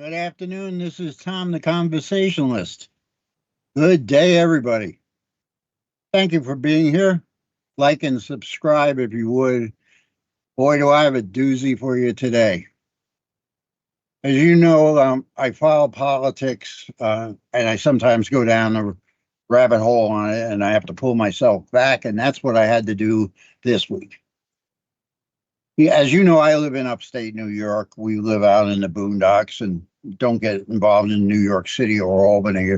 Good afternoon. This is Tom, the conversationalist. Good day, everybody. Thank you for being here. Like and subscribe if you would. Boy, do I have a doozy for you today. As you know, I follow politics, and I sometimes go down a rabbit hole on it, and I have to pull myself back, and that's what I had to do this week. Yeah, as you know, I live in upstate New York. We live out in the boondocks and don't get involved in New York City or Albany.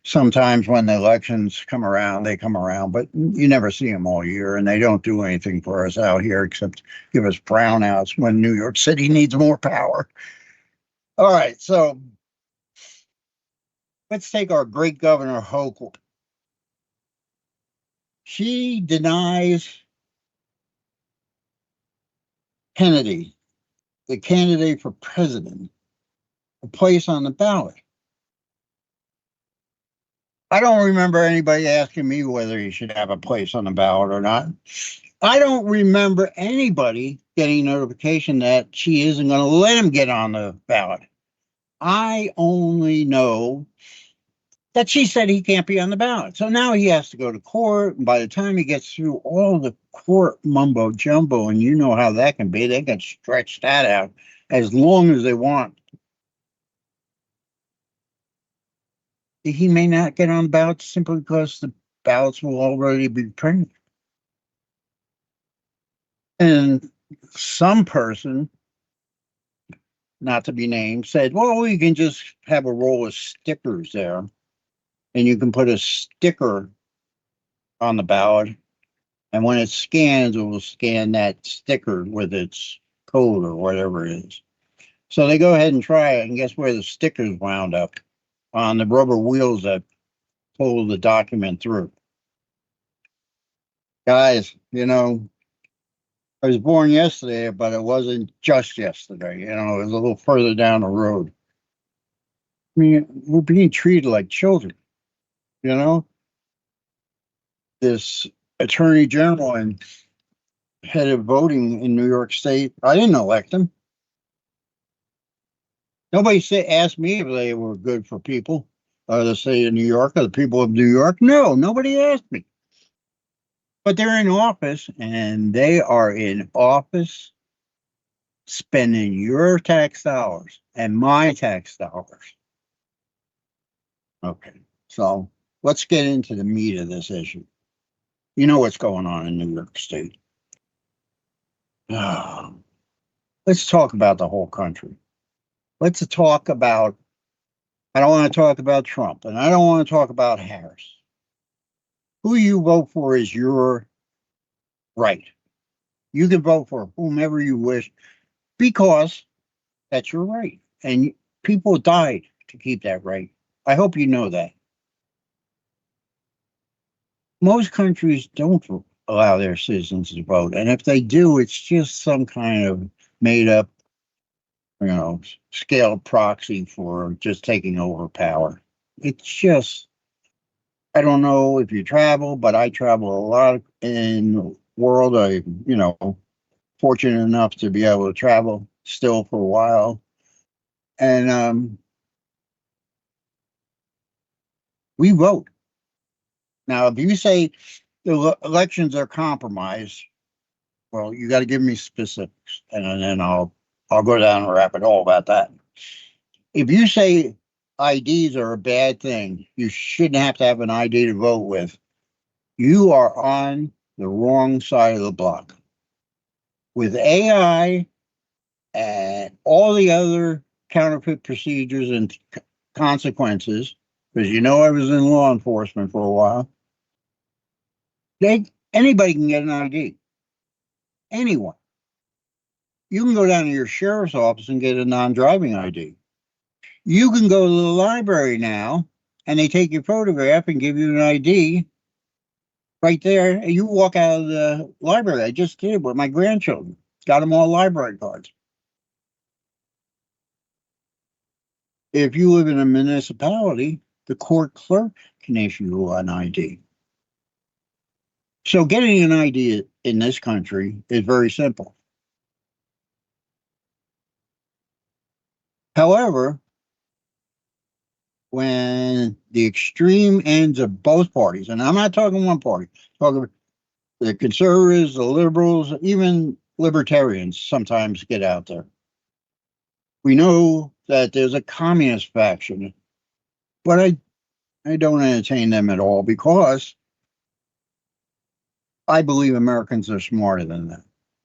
Sometimes when the elections come around, they come around, but you never see them all year, and they don't do anything for us out here except give us brownouts when New York City needs more power. All right, so let's take our great Governor Hochul. She denies Kennedy, the candidate for president, a place on the ballot. I don't remember anybody asking me whether he should have a place on the ballot or not. I don't remember anybody getting notification that she isn't going to let him get on the ballot. I only know that she said he can't be on the ballot. So now he has to go to court. And by the time he gets through all the court mumbo jumbo, and you know how that can be, they can stretch that out as long as they want. He may not get on the ballot simply because the ballots will already be printed. And some person, not to be named, said, well, we can just have a roll of stickers there. And you can put a sticker on the ballot. And when it scans, it will scan that sticker with its code or whatever it is. So they go ahead and try it. And guess where the stickers wound up? On the rubber wheels that pull the document through. Guys, I was born yesterday, but it wasn't just yesterday. It was a little further down the road. I mean, we're being treated like children, you know? This attorney general and head of voting in New York State, I didn't elect him. Nobody asked me if they were good for people, the state of New York, or the people of New York. No, nobody asked me. But they're in office, and they are in office spending your tax dollars and my tax dollars. Okay, so let's get into the meat of this issue. You know what's going on in New York State. Let's talk about the whole country. Let's talk about, I don't want to talk about Trump and I don't want to talk about Harris. Who you vote for is your right. You can vote for whomever you wish because that's your right. And people died to keep that right. I hope you know that. Most countries don't allow their citizens to vote. And if they do, it's just some kind of made up, scale proxy for just taking over power. It's just, I don't know if you travel, but I travel a lot in the world. Fortunate enough to be able to travel still for a while. And we vote. Now, if you say the elections are compromised, well, you got to give me specifics, and then I'll go down a rabbit hole about that. If you say IDs are a bad thing, you shouldn't have to have an ID to vote with. You are on the wrong side of the block. With AI and all the other counterfeit procedures and consequences, because I was in law enforcement for a while, anybody can get an ID. Anyone. You can go down to your sheriff's office and get a non-driving ID. You can go to the library now and they take your photograph and give you an ID right there. And you walk out of the library. I just did with my grandchildren. Got them all library cards. If you live in a municipality, the court clerk can issue an ID. So getting an ID in this country is very simple. However, when the extreme ends of both parties, and I'm not talking one party, talking about the conservatives, the liberals, even libertarians sometimes get out there. We know that there's a communist faction, but I don't entertain them at all because I believe Americans are smarter than that.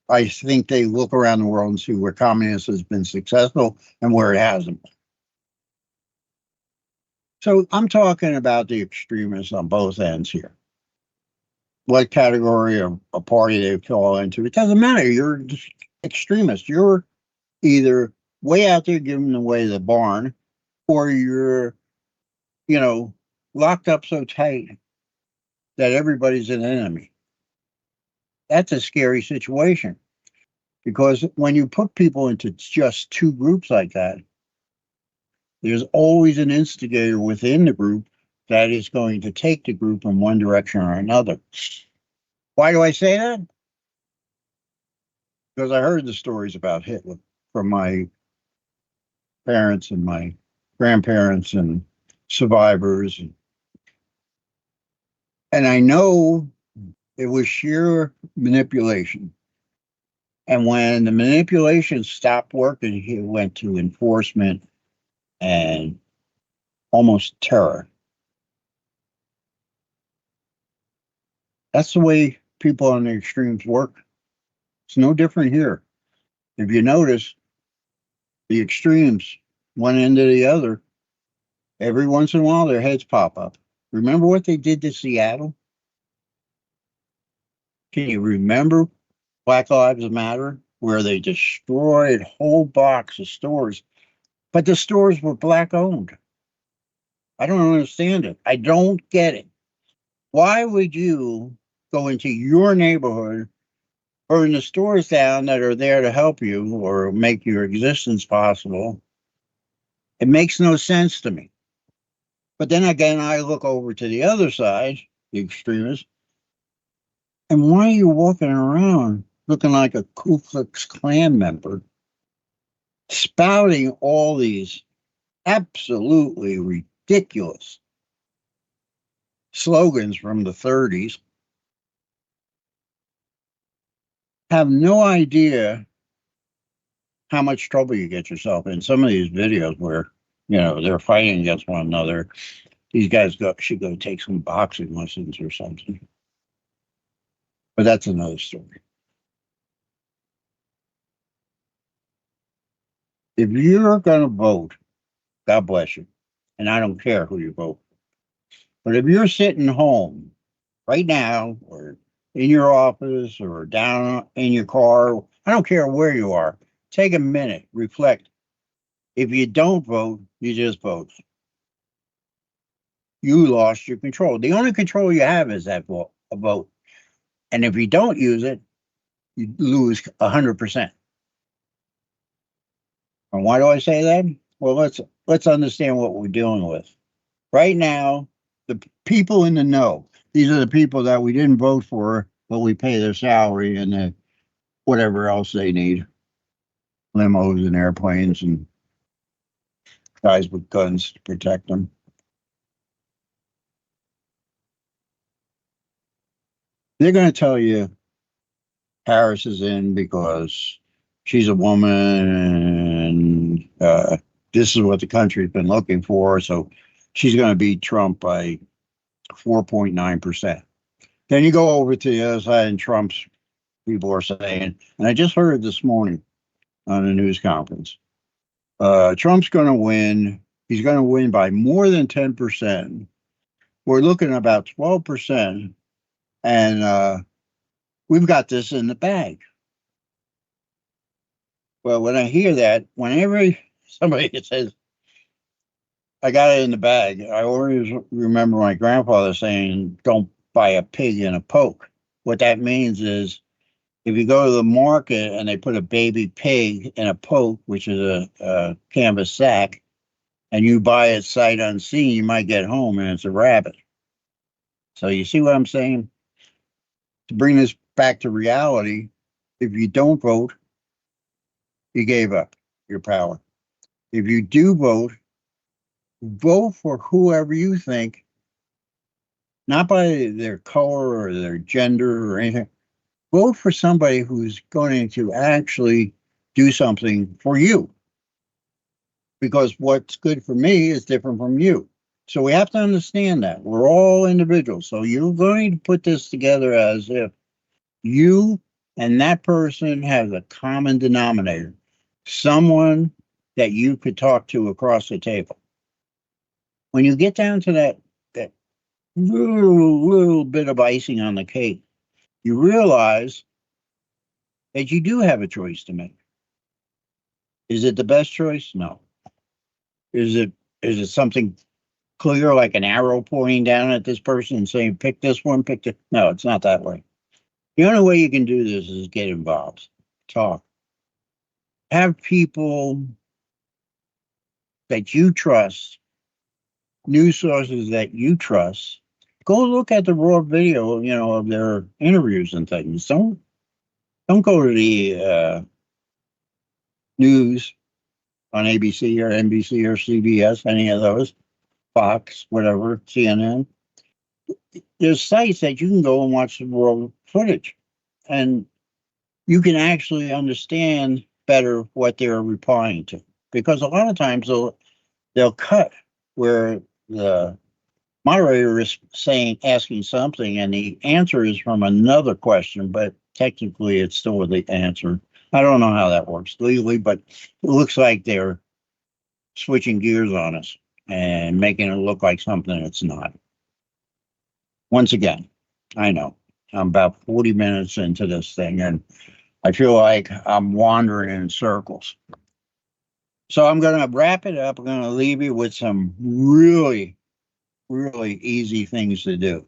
I think they look around the world and see where communism has been successful and where it hasn't. So I'm talking about the extremists on both ends here. What category of a party they fall into, it doesn't matter. You're an extremist. You're either way out there giving away the barn, or you're, you know, locked up so tight that everybody's an enemy. That's a scary situation because when you put people into just two groups like that, there's always an instigator within the group that is going to take the group in one direction or another. Why do I say that? Because I heard the stories about Hitler from my parents and my grandparents and survivors. And I know it was sheer manipulation. And when the manipulation stopped working, he went to enforcement and almost terror. That's the way people on the extremes work. It's no different here. If you notice, the extremes, one end to the other, every once in a while their heads pop up. Remember what they did to Seattle? Can you remember Black Lives Matter, where they destroyed whole blocks of stores, but the stores were black owned? I don't understand it. I don't get it. Why would you go into your neighborhood, burn the stores down that are there to help you or make your existence possible? It makes no sense to me. But then again, I look over to the other side, the extremists, and why are you walking around looking like a Ku Klux Klan member, spouting all these absolutely ridiculous slogans from the 30s? Have no idea how much trouble you get yourself in. Some of these videos where, they're fighting against one another. These guys should go take some boxing lessons or something. But that's another story. If you're going to vote, God bless you. And I don't care who you vote. But if you're sitting home right now or in your office or down in your car, I don't care where you are, take a minute, reflect. If you don't vote, you just vote. You lost your control. The only control you have is that a vote. And if you don't use it, you lose 100%. And why do I say that? Well, let's understand what we're dealing with. Right now, the people in the know, these are the people that we didn't vote for, but we pay their salary and whatever else they need. Limos and airplanes and guys with guns to protect them. They're going to tell you Harris is in because she's a woman and this is what the country's been looking for. So she's going to beat Trump by 4.9%. Then you go over to the other side and Trump's people are saying, and I just heard it this morning on a news conference, Trump's going to win. He's going to win by more than 10%. We're looking at about 12%. And we've got this in the bag. Well, when I hear that, whenever somebody says, I got it in the bag, I always remember my grandfather saying, don't buy a pig in a poke. What that means is if you go to the market and they put a baby pig in a poke, which is a canvas sack, and you buy it sight unseen, you might get home and it's a rabbit. So you see what I'm saying? To bring this back to reality, if you don't vote, you gave up your power. If you do vote, vote for whoever you think, not by their color or their gender or anything. Vote for somebody who's going to actually do something for you, because what's good for me is different from you. So we have to understand that we're all individuals. So you're going to put this together as if you and that person have a common denominator, someone that you could talk to across the table. When you get down to that little bit of icing on the cake, you realize that you do have a choice to make. Is it the best choice? No. Is it something clear, like an arrow pointing down at this person and saying, pick this one, pick it? No, it's not that way. The only way you can do this is get involved, talk, have people that you trust, news sources that you trust. Go look at the raw video, of their interviews and things. Don't go to the news on ABC or NBC or CBS, any of those, Fox, whatever, CNN. There's sites that you can go and watch the raw footage, and you can actually understand better what they're replying to. Because a lot of times they'll cut where the moderator is asking something, and the answer is from another question, but technically it's still the answer. I don't know how that works legally, but it looks like they're switching gears on us and making it look like something it's not. Once again, I know I'm about 40 minutes into this thing, and I feel like I'm wandering in circles. So I'm going to wrap it up. I'm going to leave you with some really, really easy things to do.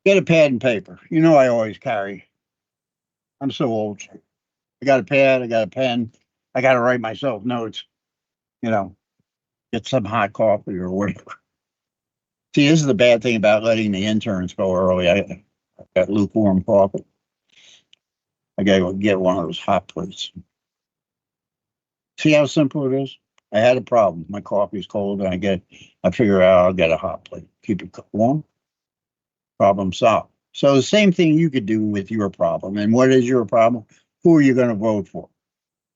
Get a pad and paper. I always carry. I'm so old. I got a pad. I got a pen. I got to write myself notes. You know, get some hot coffee or whatever. See, this is the bad thing about letting the interns go early. I got lukewarm coffee. I got to get one of those hot plates. See how simple it is? I had a problem. My coffee's cold, and I figure out I'll get a hot plate. Keep it warm. Problem solved. So the same thing you could do with your problem. And what is your problem? Who are you going to vote for?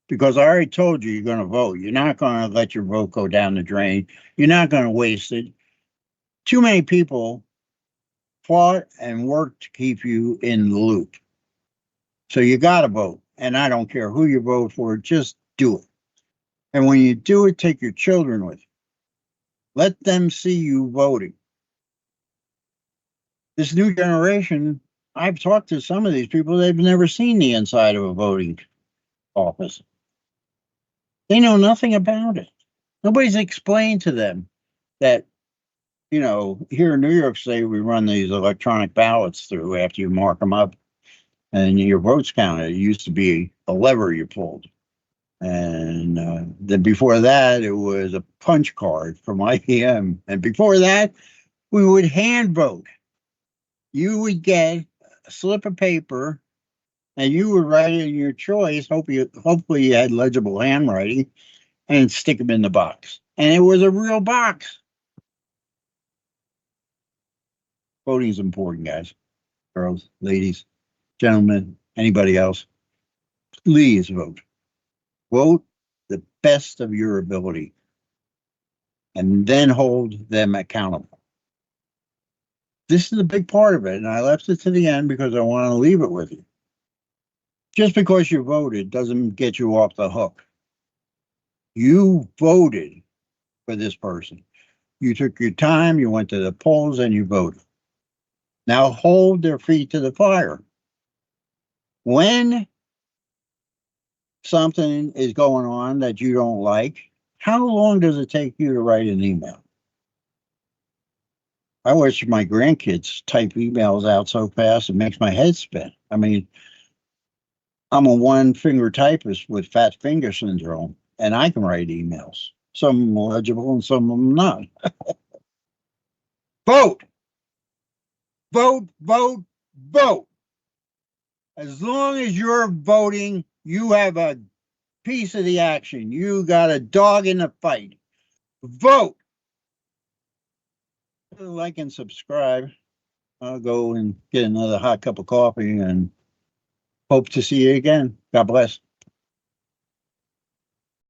Because I already told you you're going to vote. You're not going to let your vote go down the drain. You're not going to waste it. Too many people fought and worked to keep you in the loop. So you got to vote. And I don't care who you vote for, just do it. And when you do it, take your children with you. Let them see you voting. This new generation, I've talked to some of these people, they've never seen the inside of a voting office. They know nothing about it. Nobody's explained to them that, here in New York State, we run these electronic ballots through after you mark them up and your votes counted. It used to be a lever you pulled. And then before that, it was a punch card from IBM. And before that, we would hand vote. You would get a slip of paper and you would write in your choice. Hopefully you had legible handwriting, and stick them in the box. And it was a real box. Voting is important, guys, girls, ladies, gentlemen, anybody else. Please vote. Vote the best of your ability, and then hold them accountable. This is a big part of it, and I left it to the end because I want to leave it with you. Just because you voted doesn't get you off the hook. You voted for this person. You took your time, you went to the polls, and you voted. Now hold their feet to the fire. When something is going on that you don't like, how long does it take you to write an email? I wish my grandkids type emails out so fast it makes my head spin. I mean, I'm a one finger typist with fat finger syndrome, and I can write emails. Some of them legible and some of them not. Vote, vote, vote, vote. As long as you're voting, you have a piece of the action. You got a dog in the fight. Vote. Like and subscribe. I'll go and get another hot cup of coffee and hope to see you again. God bless.